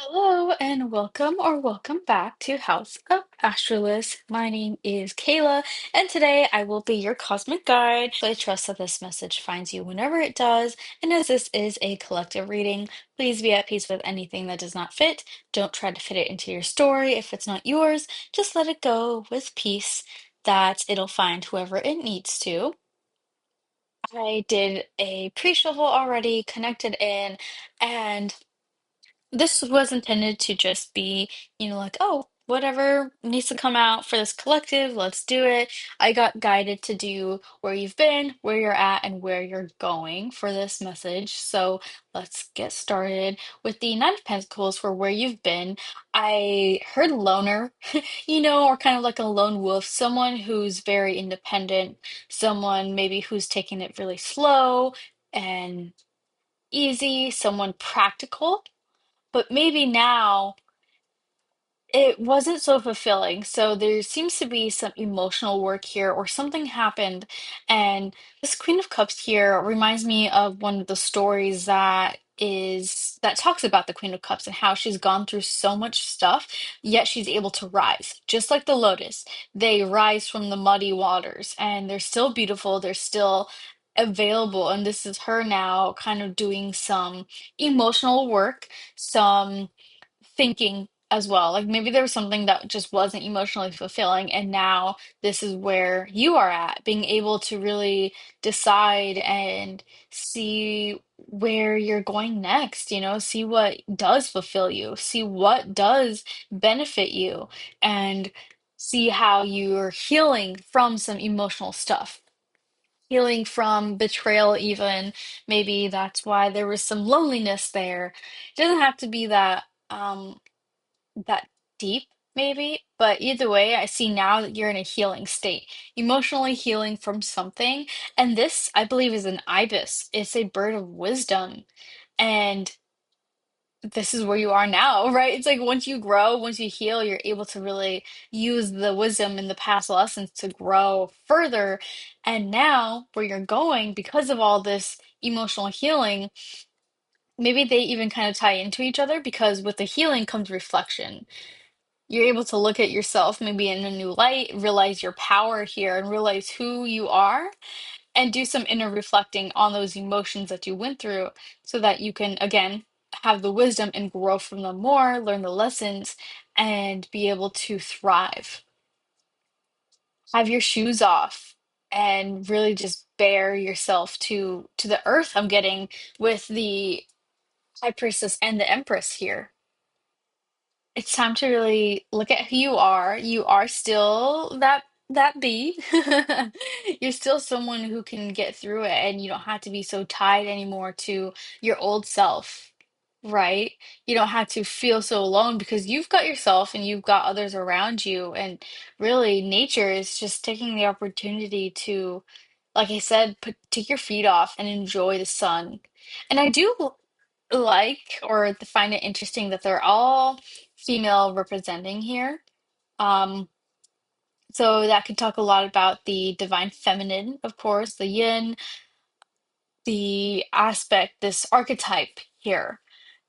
Hello and welcome or welcome back to House of Astralis. My name is Kayla, and today I will be your cosmic guide. I trust that this message finds you whenever it does, and as this is a collective reading, please be at peace with anything that does not fit. Don't try to fit it into your story if it's not yours. Just let it go with peace that it'll find whoever it needs to. I did a pre-shuffle already, connected in, and this was intended to just be, like, oh, whatever needs to come out for this collective, let's do it. I got guided to do where you've been, where you're at, and where you're going for this message. So let's get started with the Nine of Pentacles for where you've been. I heard loner, or kind of like a lone wolf, someone who's very independent, someone maybe who's taking it really slow and easy, someone practical, but maybe now it wasn't so fulfilling. So there seems to be some emotional work here, or something happened. And this Queen of Cups here reminds me of one of the stories that talks about the Queen of Cups and how she's gone through so much stuff, yet she's able to rise. Just like the lotus, they rise from the muddy waters and they're still beautiful, they're still available. And this is her now kind of doing some emotional work, some thinking as well. Like maybe there was something that just wasn't emotionally fulfilling, and now this is where you are at, being able to really decide and see where you're going next, see what does fulfill you, see what does benefit you, and see how you're healing from some emotional stuff. Healing from betrayal, even. Maybe that's why there was some loneliness there. It doesn't have to be that deep, maybe. But either way, I see now that you're in a healing state, emotionally healing from something. And this, I believe, is an ibis. It's a bird of wisdom. And this is where you are now, right? It's like once you grow, once you heal, you're able to really use the wisdom in the past lessons to grow further. And now, where you're going, because of all this emotional healing, maybe they even kind of tie into each other because with the healing comes reflection. You're able to look at yourself maybe in a new light, realize your power here, and realize who you are, and do some inner reflecting on those emotions that you went through so that you can, again, have the wisdom and grow from them more, learn the lessons, and be able to thrive. Have your shoes off and really just bare yourself to the earth. I'm getting with the High Priestess and the Empress here. It's time to really look at who you are. You are still that bee. You're still someone who can get through it, and you don't have to be so tied anymore to your old self, right? You don't have to feel so alone because you've got yourself and you've got others around you. And really, nature is just taking the opportunity to, like I said, take your feet off and enjoy the sun. And I do like or find it interesting that they're all female representing here. Um, so that could talk a lot about the divine feminine, of course, the yin, the aspect, this archetype here,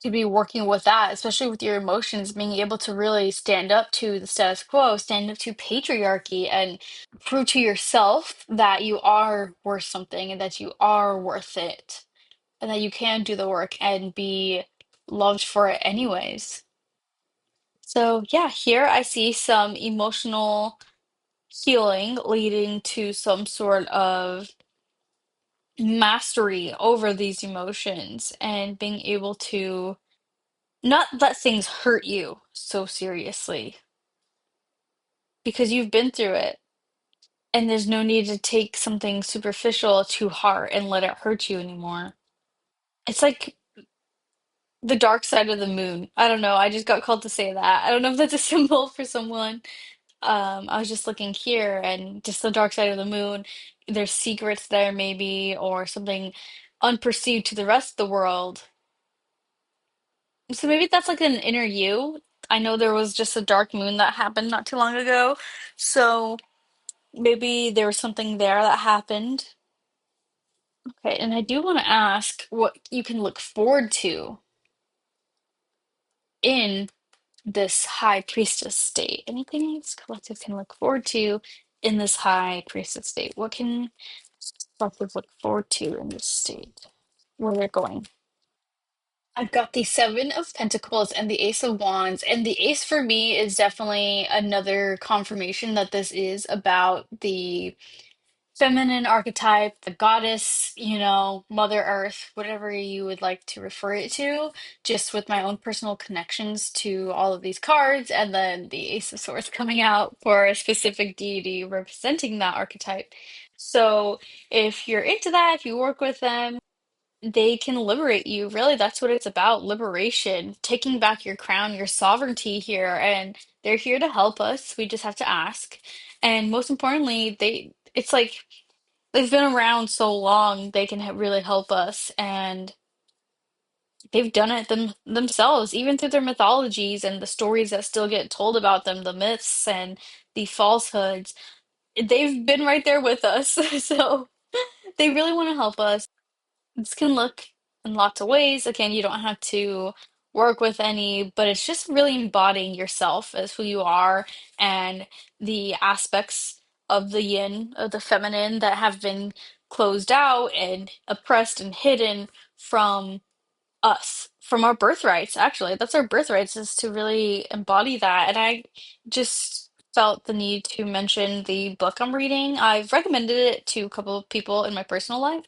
to be working with that, especially with your emotions, being able to really stand up to the status quo, stand up to patriarchy, and prove to yourself that you are worth something and that you are worth it and that you can do the work and be loved for it anyways. So, yeah, here I see some emotional healing leading to some sort of mastery over these emotions and being able to not let things hurt you so seriously because you've been through it and there's no need to take something superficial to heart and let it hurt you anymore. It's like the dark side of the moon. I don't know. I just got called to say that. I don't know if that's a symbol for someone. I was just looking here and just the dark side of the moon. There's secrets there, maybe, or something unperceived to the rest of the world. So maybe that's like an inner you. I know there was just a dark moon that happened not too long ago. So maybe there was something there that happened. Okay, and I do want to ask what you can look forward to. in this high priestess state. Anything this collective can look forward to in this high priestess state? What can collective look forward to in this state? Where they're going? I've got the Seven of Pentacles and the Ace of Wands. And the Ace for me is definitely another confirmation that this is about the feminine archetype, the goddess, Mother Earth, whatever you would like to refer it to, just with my own personal connections to all of these cards, and then the Ace of Swords coming out for a specific deity representing that archetype. So if you're into that, if you work with them, they can liberate you. Really, that's what it's about, liberation, taking back your crown, your sovereignty here, and they're here to help us. We just have to ask. And most importantly, it's like they've been around so long, they can really help us, and they've done it themselves, even through their mythologies and the stories that still get told about them, the myths and the falsehoods. They've been right there with us, so they really want to help us. This can look in lots of ways. Again, you don't have to work with any, but it's just really embodying yourself as who you are and the aspects of the yin, of the feminine that have been closed out and oppressed and hidden from us, from our birthrights, actually. That's our birthrights, is to really embody that. And I just felt the need to mention the book I'm reading. I've recommended it to a couple of people in my personal life,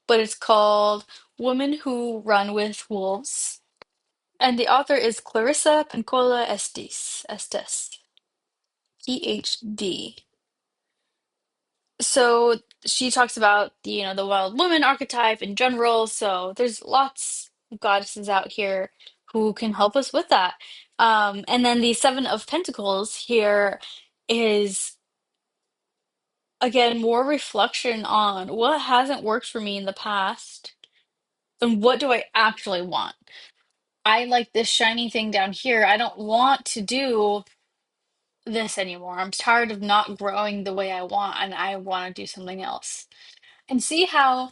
but it's called Women Who Run with Wolves. And the author is Clarissa Pinkola Estes, PhD. So she talks about the wild woman archetype in general. So there's lots of goddesses out here who can help us with that. And then the Seven of Pentacles here is again more reflection on what hasn't worked for me in the past and what do I actually want. I like this shiny thing down here. I don't want to do this anymore. I'm tired of not growing the way I want, and I want to do something else. And see how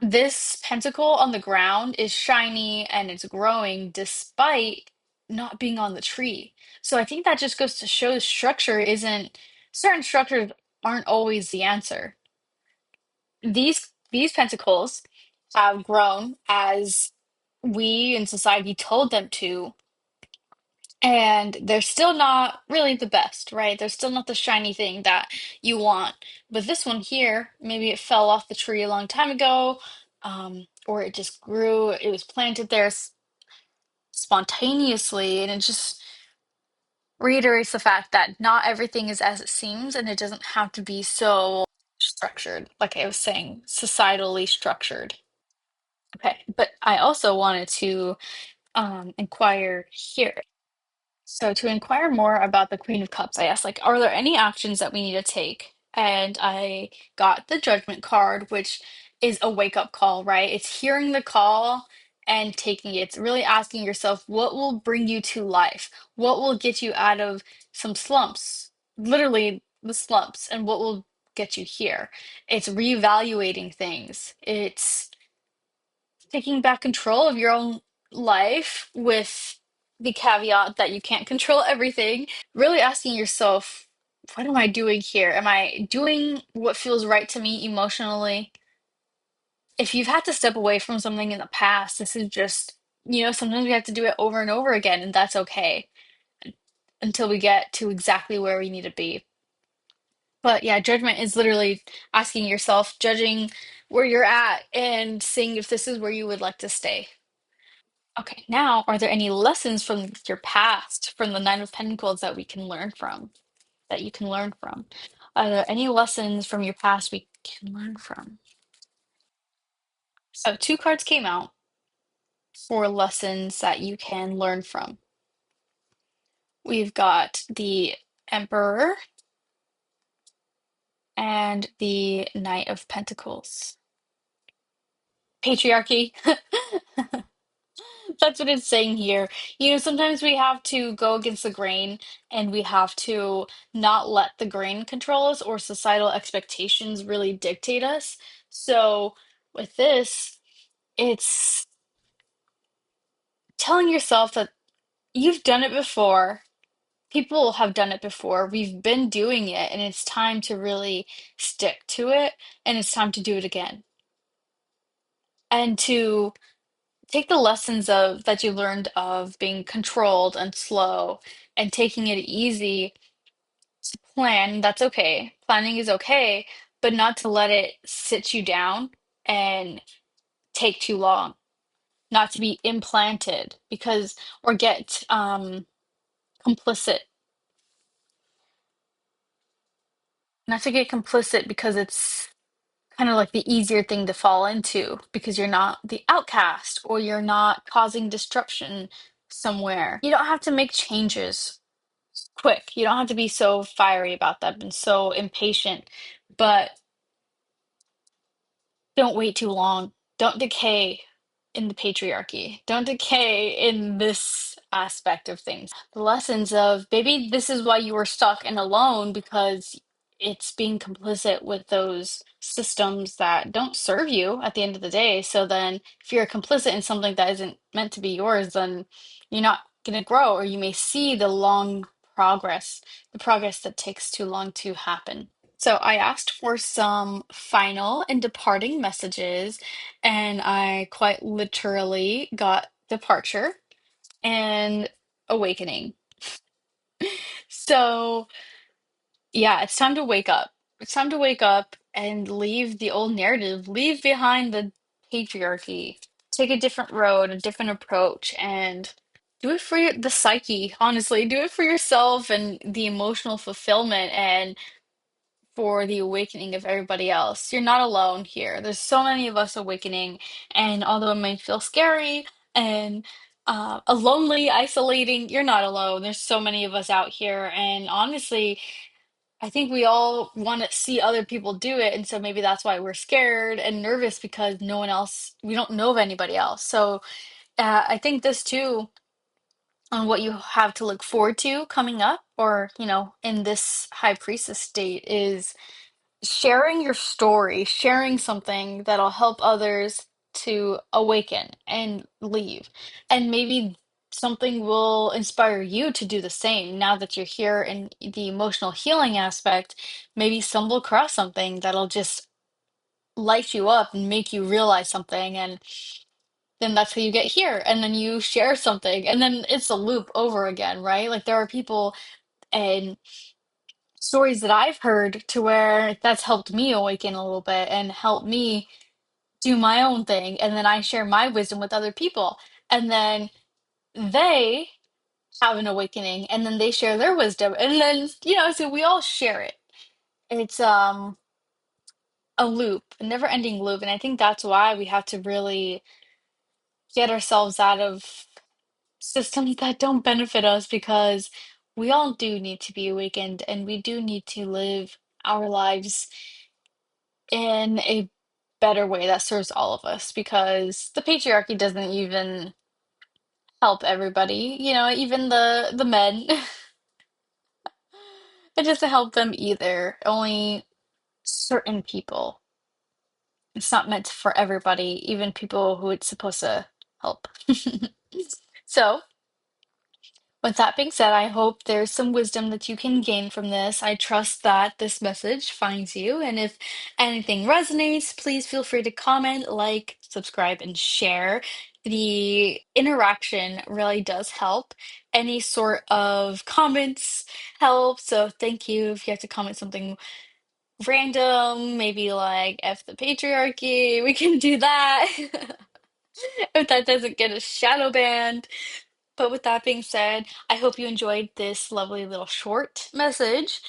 this pentacle on the ground is shiny and it's growing despite not being on the tree. So I think that just goes to show certain structures aren't always the answer. These pentacles have grown as we in society told them to, and they're still not really the best, right? They're still not the shiny thing that you want. But this one here, maybe it fell off the tree a long time ago, or it just grew, it was planted there spontaneously, and it just reiterates the fact that not everything is as it seems, and it doesn't have to be so structured, like I was saying, societally structured. Okay, but I also wanted to inquire here. So to inquire more about the Queen of Cups, I asked, like, are there any actions that we need to take? And I got the Judgment card, which is a wake-up call, right? It's hearing the call and taking it. It's really asking yourself, what will bring you to life? What will get you out of some slumps? Literally the slumps, and what will get you here? It's reevaluating things. It's taking back control of your own life with the caveat that you can't control everything. Really asking yourself, what am I doing here? Am I doing what feels right to me emotionally? If you've had to step away from something in the past, this is just, sometimes we have to do it over and over again, and that's okay until we get to exactly where we need to be. But yeah, judgment is literally asking yourself, judging where you're at, and seeing if this is where you would like to stay. Okay, now, are there any lessons from your past, from the Nine of Pentacles that we can learn from, that you can learn from? Are there any lessons from your past we can learn from? So, two cards came out for lessons that you can learn from. We've got the Emperor and the Knight of Pentacles. Patriarchy. That's what it's saying here. Sometimes we have to go against the grain and we have to not let the grain control us or societal expectations really dictate us. So with this, it's telling yourself that You've done it before. People have done it before. We've been doing it, and it's time to really stick to it, and it's time to do it again. And to take the lessons of that you learned of being controlled and slow and taking it easy to plan, that's okay. Planning is okay, but not to let it sit you down and take too long. Not to be implanted because or get complicit. Not to get complicit because it's kind of like the easier thing to fall into because you're not the outcast or you're not causing disruption somewhere. You don't have to make changes quick. You don't have to be so fiery about them and so impatient, but don't wait too long. Don't decay in the patriarchy. Don't decay in this aspect of things. The lessons of maybe this is why you were stuck and alone because it's being complicit with those systems that don't serve you at the end of the day. So then if you're complicit in something that isn't meant to be yours, then you're not going to grow, or you may see the long progress, the progress that takes too long to happen. So I asked for some final and departing messages, and I quite literally got departure and awakening. So, yeah, it's time to wake up. It's time to wake up and leave the old narrative, leave behind the patriarchy, take a different road, a different approach, and do it for the psyche, honestly. Do it for yourself and the emotional fulfillment and for the awakening of everybody else. You're not alone here. There's so many of us awakening, and although it might feel scary and a lonely, isolating, you're not alone. There's so many of us out here, and honestly, I think we all want to see other people do it, and so maybe that's why we're scared and nervous because no one else, we don't know of anybody else. So I think this too, on what you have to look forward to coming up, or in this high priestess state is sharing your story, sharing something that'll help others to awaken and leave. And maybe something will inspire you to do the same now that you're here in the emotional healing aspect. Maybe stumble across something that'll just light you up and make you realize something. And then that's how you get here. And then you share something. And then it's a loop over again, right? Like there are people and stories that I've heard to where that's helped me awaken a little bit and help me do my own thing. And then I share my wisdom with other people. And then they have an awakening and then they share their wisdom. And then, so we all share it. It's a loop, a never-ending loop. And I think that's why we have to really get ourselves out of systems that don't benefit us because we all do need to be awakened and we do need to live our lives in a better way that serves all of us because the patriarchy doesn't even help everybody, even the men. It doesn't help them either. Only certain people. It's not meant for everybody, even people who it's supposed to help. So, with that being said, I hope there's some wisdom that you can gain from this. I trust that this message finds you. And if anything resonates, please feel free to comment, like, subscribe, and share. The interaction really does help. Any sort of comments help. So thank you. If you have to comment something random, maybe like F the patriarchy, we can do that. If that doesn't get a shadow banned. But with that being said, I hope you enjoyed this lovely little short message.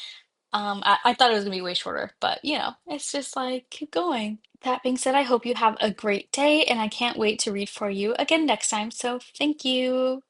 I thought it was gonna be way shorter, but it's just like keep going. That being said, I hope you have a great day, and I can't wait to read for you again next time. So thank you.